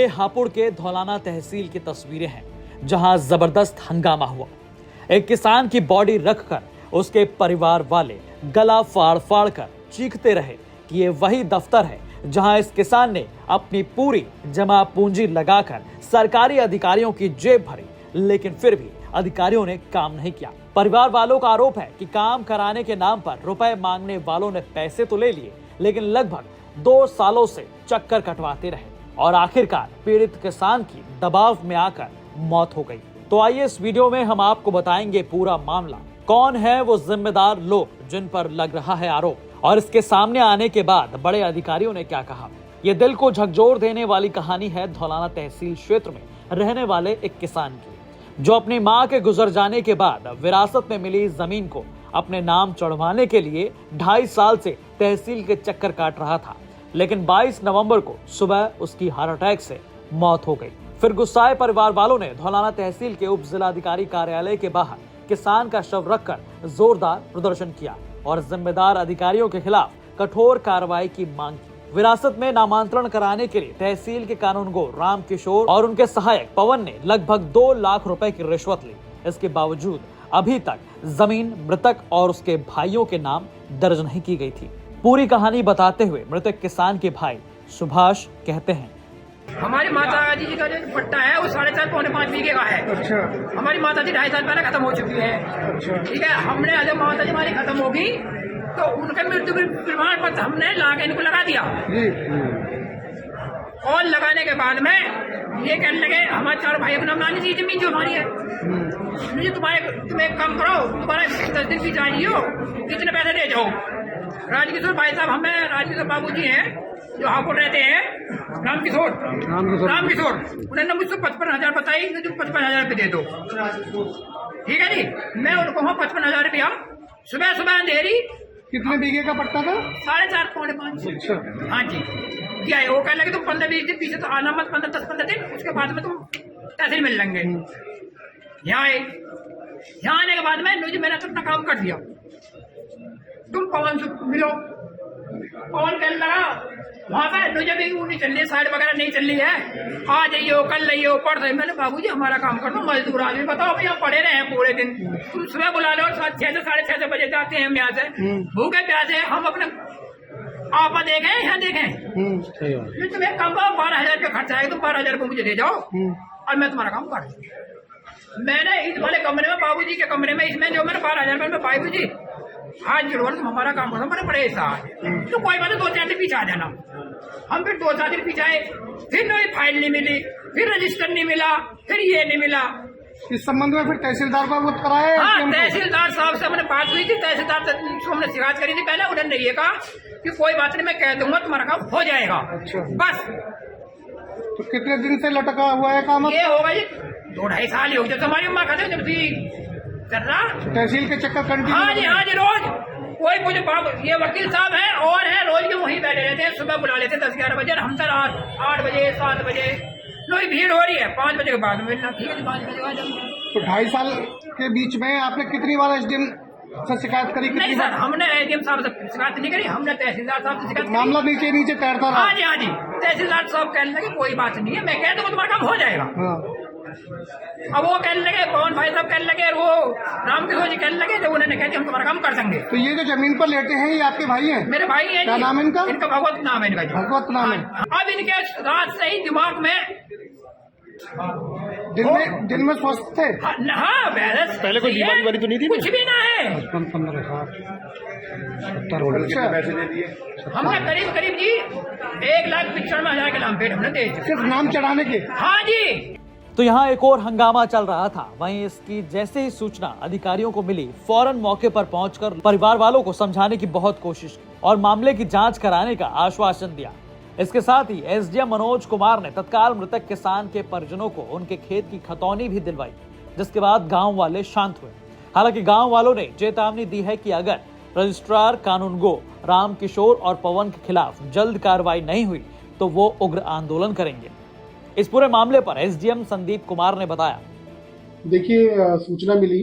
ये हापुड़ के धौलाना तहसील की तस्वीरें हैं, जहां जबरदस्त हंगामा हुआ। एक किसान की बॉडी रखकर उसके परिवार वाले गला फाड़ फाड़ कर चीखते रहे कि ये वही दफ्तर है जहां इस किसान ने अपनी पूरी जमा पूंजी लगाकर सरकारी अधिकारियों की जेब भरी, लेकिन फिर भी अधिकारियों ने काम नहीं किया। परिवार वालों का आरोप है कि काम कराने के नाम पर रुपए मांगने वालों ने पैसे तो ले लिए, लेकिन लगभग 2 सालों से चक्कर कटवाते रहे और आखिरकार पीड़ित किसान की दबाव में आकर मौत हो गई। तो आइए इस वीडियो में हम आपको बताएंगे पूरा मामला। कौन है वो जिम्मेदार लोग जिन पर लग रहा है आरोप, और इसके सामने आने के बाद बड़े अधिकारियों ने क्या कहा। ये दिल को झकझोर देने वाली कहानी है धौलाना तहसील क्षेत्र में रहने वाले एक किसान की, जो अपनी मां के गुजर जाने के बाद विरासत में मिली जमीन को अपने नाम चढ़वाने के लिए 2.5 साल से तहसील के चक्कर काट रहा था, लेकिन 22 नवंबर को सुबह उसकी हार्ट अटैक से मौत हो गई। फिर गुस्साए परिवार वालों ने धौलाना तहसील के उप जिलाधिकारी कार्यालय के बाहर किसान का शव रखकर जोरदार प्रदर्शन किया और जिम्मेदार अधिकारियों के खिलाफ कठोर कार्रवाई की मांग की। विरासत में नामांतरण कराने के लिए तहसील के कानूनगो राम किशोर और उनके सहायक पवन ने लगभग 2 लाख रुपए की रिश्वत ली। इसके बावजूद अभी तक जमीन मृतक और उसके भाइयों के नाम दर्ज नहीं की गई थी। पूरी कहानी बताते हुए मृतक किसान के भाई सुभाष कहते हैं, हमारी माता जी का जो पट्टा है वो 4.5 पौने 5 बीघे का है। अच्छा। हमारी माता जी 2.5 साल पहले खत्म हो चुकी है। अच्छा। ठीक है, हमने जब माता जी हमारी खत्म होगी तो उनके मृत्यु प्रमाण पत्र हमने ला के इनको लगा दिया जी। और लगाने के बाद में ये कहने लगे हमारे 4 भाई अपना नाम लीजिए, जमीन जो हमारी है मुझे तुम एक काम करो, तुम्हारे 10 दिन की चाहिए हो, कितने पैसे दे जाओ। राजकिशोर भाई साहब, हमें राजकिशोर बाबू जी हैं जो हापुड़ रहते हैं, रामकिशोर, उन्होंने मुझसे 55,000 बताई, मुझे 55,000 रुपये दे दो। ठीक है जी, मैं उनको 55,000 रुपया सुबह सुबह अंधेरी। कितने बीघे का पट्टा था? 4.5 पौने 5। अच्छा। हाँ जी, क्या है वो कह लगे तुम 15-20 दिन पीछे तो आना मत, 10-15 दिन, उसके बाद में तुम तहसील मिल लेंगे। यहाँ आए, यहाँ आने के बाद में मैंने अपना काम कर दिया। तुम पवन से मिलो, पवन कहने लगा वहाँ पे मुझे भी नहीं चल रही, साइड वगैरह नहीं चल रही है, आ जाइयो कल लाइयो पढ़ रहे। मैंने बाबूजी हमारा काम कर दो, मजदूर आदमी बताओ भैया पढ़े रहे हैं पूरे दिन, तुम सुबह बुला लो और 6 से 6:30 बजे जाते हैं हम यहाँ से, भूखे प्यासे हम अपने आपा देखें यहाँ देखें। तुम्हें कम 12,000 रुपये खर्चा है, तुम 12,000 रुपये मुझे दे जाओ और मैं तुम्हारा काम कर दूँ। मैंने इस वाले कमरे में, बाबूजी के कमरे में, इसमें जो मैंने 12,000 रुपये में बाबूजी हाथ जोड़ तुम हमारा काम करो, मैंने बड़े साथ तो कोई बात 2-4 दिन पीछे आ जाना। हम फिर 2-4 दिन पीछे आए, फिर नई फाइल नहीं मिली, फिर रजिस्टर नहीं मिला, फिर ये नहीं मिला। इस संबंध में फिर तहसीलदार को अवगत कराया? हाँ, तहसीलदार साहब से हमने बात हुई थी, तहसीलदार से हमने शिकायत करी थी पहले, उन्होंने ये कहा कि कोई बात नहीं, मैं कह दूंगा तुम्हारा काम हो जाएगा। अच्छा। बस। तो कितने दिन से लटका हुआ है काम? ये होगा जी 2-2.5 साल ही हो गया, तुम्हारी उम्र खाते जब चल रहा तहसील के चक्कर कंटिन्यू। हाँ जी, रोज कोई मुझे ये वकील साहब है और है, रोज के वहीं बैठे रहते हैं, सुबह बुला लेते हैं 10-11 बजे, हम तो रात 8 बजे 7 बजे, कोई भीड़ हो रही है 5 बजे के बाद मिलना। ठीक है, 5 बजे बाद। तो 2.5 साल के बीच में आपने कितनी बार एसडीएम से शिकायत करी? नहीं सर, हमने एसडीएम साहब से शिकायत नहीं करी, हमने तहसीलदार साहब से शिकायत। मामला नीचे नीचे तैरता रहा। हाँ जी, तहसीलदार साहब कहने लगे कोई बात नहीं है, मैं कह दूंगा तुम्हारा काम हो जाएगा। अब वो कहने लगे, पवन भाई साहब कहने लगे, वो रामकिशोर जी कहने लगे, तो उन्होंने कहा हम तुम्हारा काम कर देंगे। तो ये जो जमीन पर लेटे हैं ये आपके भाई हैं? मेरे भाई हैं। क्या नाम है इनका? इनका भगवत नाम है इनका। भगवत नाम है। अब इनके रात से ही दिमाग में दिन में स्वस्थ थे? हाँ, पहले कोई बीमारी तो नहीं थी? कुछ भी ना है। 15,000 हमने करीब जी 1,95,000 के नाम पेट हमने दे दिए, सिर्फ नाम चढ़ाने के। हाँ जी। तो यहाँ एक और हंगामा चल रहा था। वहीं इसकी जैसे ही सूचना अधिकारियों को मिली, फौरन मौके पर पहुंचकर परिवार वालों को समझाने की बहुत कोशिश की और मामले की जांच कराने का आश्वासन दिया। इसके साथ ही एसडीएम मनोज कुमार ने तत्काल मृतक किसान के परिजनों को उनके खेत की खतौनी भी दिलवाई, जिसके बाद गांव वाले शांत हुए। हालांकि गांव वालों ने चेतावनी दी है कि अगर रजिस्ट्रार कानूनगो राम किशोर और पवन के खिलाफ जल्द कार्रवाई नहीं हुई तो वो उग्र आंदोलन करेंगे। इस पूरे मामले पर एसडीएम संदीप कुमार ने बताया, देखिए, सूचना मिली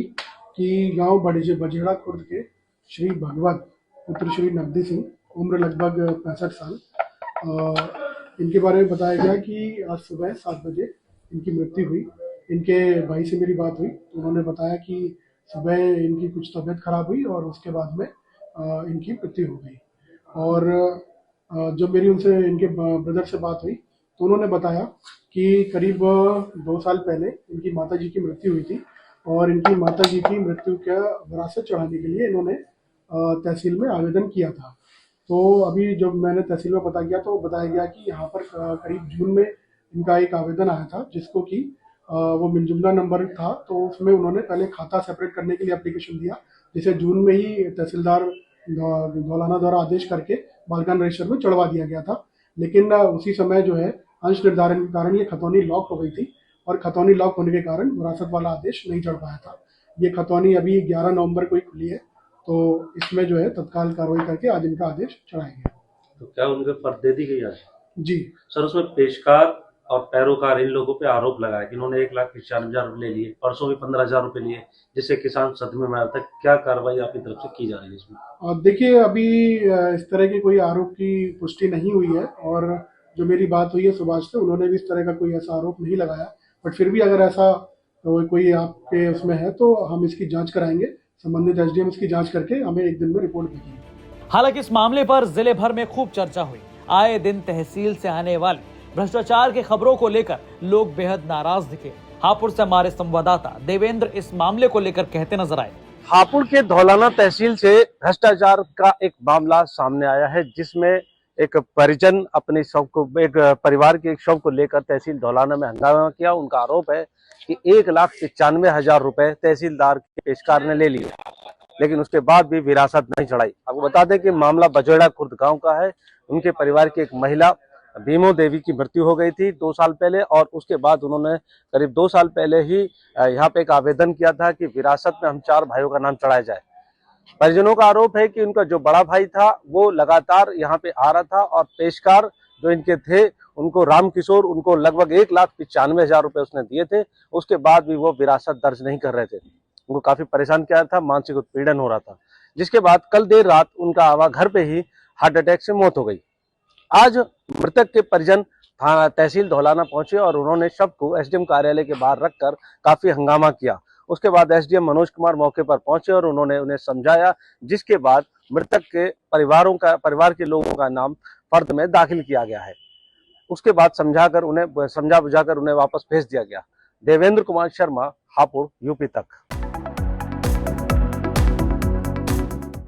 कि गांव बजेड़ा खुर्द के श्री भगवत पुत्र श्री नगदी सिंह, उम्र लगभग 65 साल, इनके बारे में बताया गया कि आज सुबह 7 बजे इनकी मृत्यु हुई। इनके भाई से मेरी बात हुई तो उन्होंने बताया कि सुबह इनकी कुछ तबीयत खराब हुई और उसके बाद में इनकी मृत्यु हो गई। और जब मेरी उनसे इनके ब्रदर से बात हुई तो उन्होंने बताया कि करीब 2 साल पहले इनकी माताजी की मृत्यु हुई थी और इनकी माताजी की मृत्यु का विरासत चढ़ाने के लिए इन्होंने तहसील में आवेदन किया था। तो अभी जब मैंने तहसील में पता किया तो बताया गया कि यहाँ पर करीब जून में इनका एक आवेदन आया था जिसको कि वो मिलजुमला नंबर था, तो उसमें उन्होंने पहले खाता सेपरेट करने के लिए एप्लीकेशन दिया, जिसे जून में ही तहसीलदार धौलाना द्वारा आदेश करके बालकान रजिस्टर में चढ़वा दिया गया था। लेकिन उसी समय जो है अंश निर्धारण के कारण ये खतौनी लॉक हो गई थी और खतौनी लॉक होने के कारण विरासत वाला आदेश नहीं चढ़ पाया था। ये खतौनी अभी 11 नवंबर को ही खुली है, तो इसमें जो है तत्काल कार्रवाई करके आज इनका आदेश चढ़ाया गया। तो क्या उनके पर दे दी गई आज? जी सर, उसमें पेशकार और पैरोकार इन लोगों पे आरोप लगाया कि इन्होंने 1,95,000 रुपये ले लिए, परसों भी 15,000 रुपये लिए, जिससे किसान सदमे में आया था। क्या कार्रवाई आपकी तरफ से की जा रही है इसमें? और देखिए अभी इस तरह के कोई आरोप की पुष्टि नहीं हुई है और जो मेरी बात हुई है सुभाष से, उन्होंने भी इस तरह का कोई ऐसा आरोप नहीं लगाया। बट फिर भी अगर ऐसा कोई आपके उसमें है तो हम इसकी जांच कराएंगे। संबंधित एसडीएम इसकी जांच करके हमें एक दिन में रिपोर्ट भेजेंगे। हालांकि इस मामले पर जिले भर में खूब चर्चा हुई। आए दिन तहसील से आने वाले भ्रष्टाचार की खबरों को लेकर लोग बेहद नाराज दिखे। हापुड़ से हमारे संवाददाता देवेंद्र इस मामले को लेकर कहते नजर आए। हापुड़ के धौलाना तहसील से भ्रष्टाचार का एक मामला सामने आया है, जिसमें एक परिजन अपने शव को, एक परिवार के एक शव को लेकर तहसील धौलाना में हंगामा किया। उनका आरोप है कि 1,95,000 रुपए तहसीलदार के पेशकार ने ले लिए, लेकिन उसके बाद भी विरासत नहीं चढ़ाई। आपको बता दें कि मामला बजोड़ा खुर्द गांव का है। उनके परिवार की एक महिला भीमो देवी की मृत्यु हो गई थी 2 साल पहले और उसके बाद उन्होंने करीब 2 साल पहले ही यहाँ पे एक आवेदन किया था कि विरासत में हम 4 भाइयों का नाम चढ़ाया जाए। परिजनों का आरोप है कि उनका जो बड़ा भाई था वो लगातार यहाँ पे आ रहा था और पेशकार जो इनके थे उनको रामकिशोर, उनको लगभग 1,95,000 रुपए उसने दिए थे। उसके बाद भी वो विरासत दर्ज नहीं कर रहे थे। उनको काफी परेशान किया था, मानसिक उत्पीड़न हो रहा था, जिसके बाद कल देर रात उनका घर पे ही हार्ट अटैक से मौत हो गई। आज मृतक के परिजन थाना तहसील धौलाना पहुंचे और उन्होंने शव को एसडीएम कार्यालय के बाहर रखकर काफी हंगामा किया। उसके बाद एसडीएम मनोज कुमार मौके पर पहुंचे और उन्होंने उन्हें समझाया, जिसके बाद मृतक के परिवार के लोगों का नाम फर्द में दाखिल किया गया है। उसके बाद समझा बुझाकर उन्हें वापस भेज दिया गया। देवेंद्र कुमार शर्मा, हापुड़, यूपी तक।